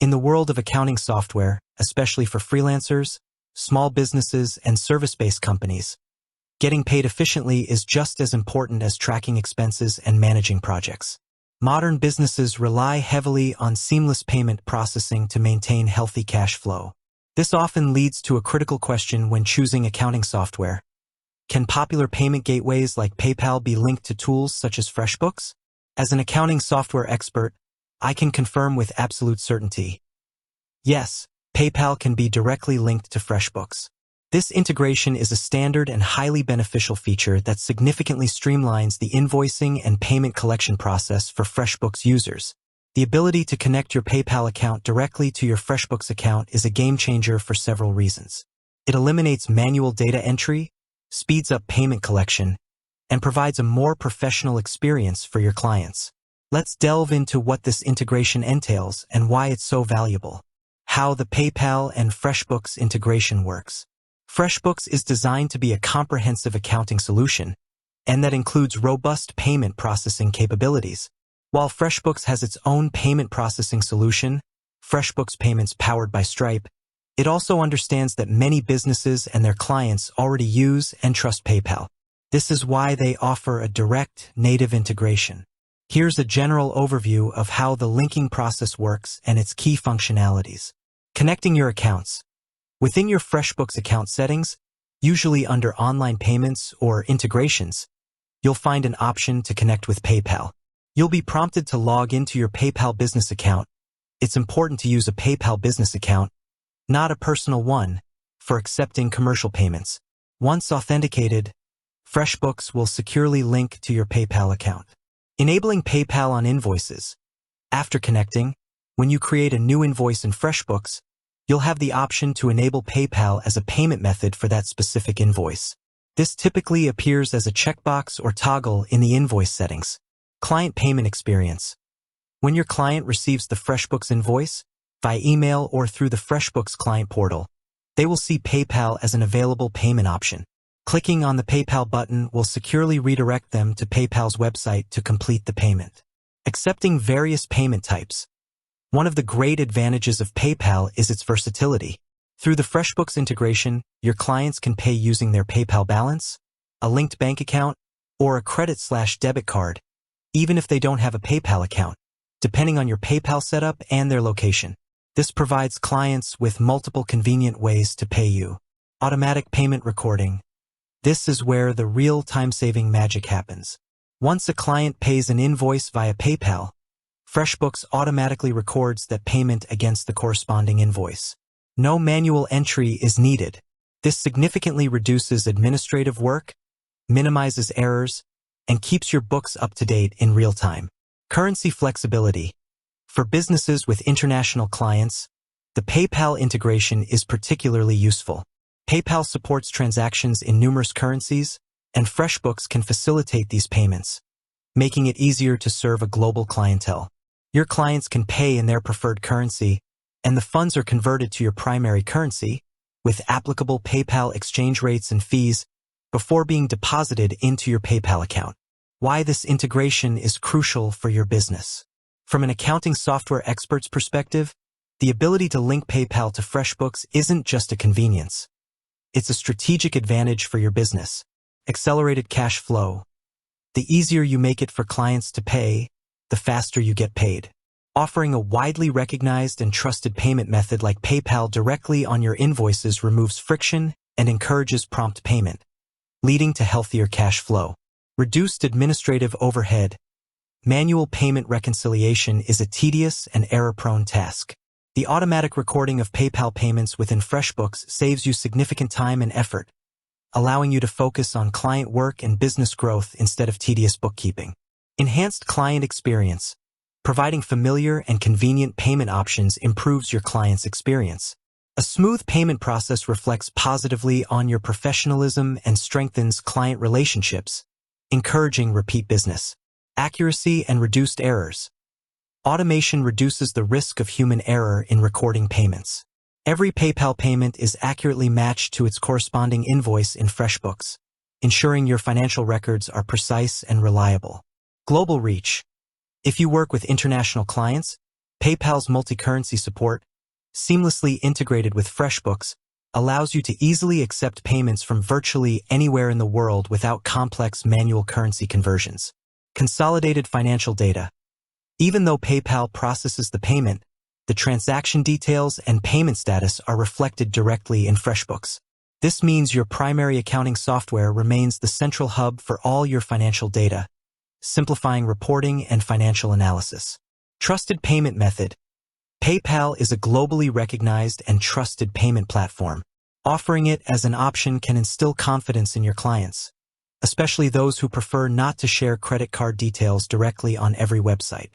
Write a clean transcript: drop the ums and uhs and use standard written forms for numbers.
In the world of accounting software, especially for freelancers, small businesses, and service-based companies, getting paid efficiently is just as important as tracking expenses and managing projects. Modern businesses rely heavily on seamless payment processing to maintain healthy cash flow. This often leads to a critical question when choosing accounting software. Can popular payment gateways like PayPal be linked to tools such as FreshBooks? As an accounting software expert, I can confirm with absolute certainty. Yes, PayPal can be directly linked to FreshBooks. This integration is a standard and highly beneficial feature that significantly streamlines the invoicing and payment collection process for FreshBooks users. The ability to connect your PayPal account directly to your FreshBooks account is a game changer for several reasons. It eliminates manual data entry, speeds up payment collection, and provides a more professional experience for your clients. Let's delve into what this integration entails and why it's so valuable. How the PayPal and FreshBooks integration works. FreshBooks is designed to be a comprehensive accounting solution, and that includes robust payment processing capabilities. While FreshBooks has its own payment processing solution, FreshBooks Payments powered by Stripe, it also understands that many businesses and their clients already use and trust PayPal. This is why they offer a direct, native integration. Here's a general overview of how the linking process works and its key functionalities. Connecting your accounts. Within your FreshBooks account settings, usually under online payments or integrations, you'll find an option to connect with PayPal. You'll be prompted to log into your PayPal business account. It's important to use a PayPal business account, not a personal one, for accepting commercial payments. Once authenticated, FreshBooks will securely link to your PayPal account. Enabling PayPal on invoices. After connecting, when you create a new invoice in FreshBooks, you'll have the option to enable PayPal as a payment method for that specific invoice. This typically appears as a checkbox or toggle in the invoice settings. Client payment experience. When your client receives the FreshBooks invoice, via email or through the FreshBooks client portal, they will see PayPal as an available payment option. Clicking on the PayPal button will securely redirect them to PayPal's website to complete the payment. Accepting various payment types. One of the great advantages of PayPal is its versatility. Through the FreshBooks integration, your clients can pay using their PayPal balance, a linked bank account, or a credit/debit card, even if they don't have a PayPal account, depending on your PayPal setup and their location. This provides clients with multiple convenient ways to pay you. Automatic payment recording. This is where the real time-saving magic happens. Once a client pays an invoice via PayPal, FreshBooks automatically records that payment against the corresponding invoice. No manual entry is needed. This significantly reduces administrative work, minimizes errors, and keeps your books up to date in real time. Currency flexibility. For businesses with international clients, the PayPal integration is particularly useful. PayPal supports transactions in numerous currencies, and FreshBooks can facilitate these payments, making it easier to serve a global clientele. Your clients can pay in their preferred currency, and the funds are converted to your primary currency, with applicable PayPal exchange rates and fees, before being deposited into your PayPal account. Why this integration is crucial for your business. From an accounting software expert's perspective, the ability to link PayPal to FreshBooks isn't just a convenience. It's a strategic advantage for your business. Accelerated cash flow. The easier you make it for clients to pay, the faster you get paid. Offering a widely recognized and trusted payment method like PayPal directly on your invoices removes friction and encourages prompt payment, leading to healthier cash flow. Reduced administrative overhead. Manual payment reconciliation is a tedious and error-prone task. The automatic recording of PayPal payments within FreshBooks saves you significant time and effort, allowing you to focus on client work and business growth instead of tedious bookkeeping. Enhanced client experience. Providing familiar and convenient payment options improves your client's experience. A smooth payment process reflects positively on your professionalism and strengthens client relationships, encouraging repeat business. Accuracy and reduced errors. Automation reduces the risk of human error in recording payments. Every PayPal payment is accurately matched to its corresponding invoice in FreshBooks, ensuring your financial records are precise and reliable. Global reach. If you work with international clients, PayPal's multi-currency support, seamlessly integrated with FreshBooks, allows you to easily accept payments from virtually anywhere in the world without complex manual currency conversions. Consolidated financial data. Even though PayPal processes the payment, the transaction details and payment status are reflected directly in FreshBooks. This means your primary accounting software remains the central hub for all your financial data, simplifying reporting and financial analysis. Trusted payment method. PayPal is a globally recognized and trusted payment platform. Offering it as an option can instill confidence in your clients, especially those who prefer not to share credit card details directly on every website.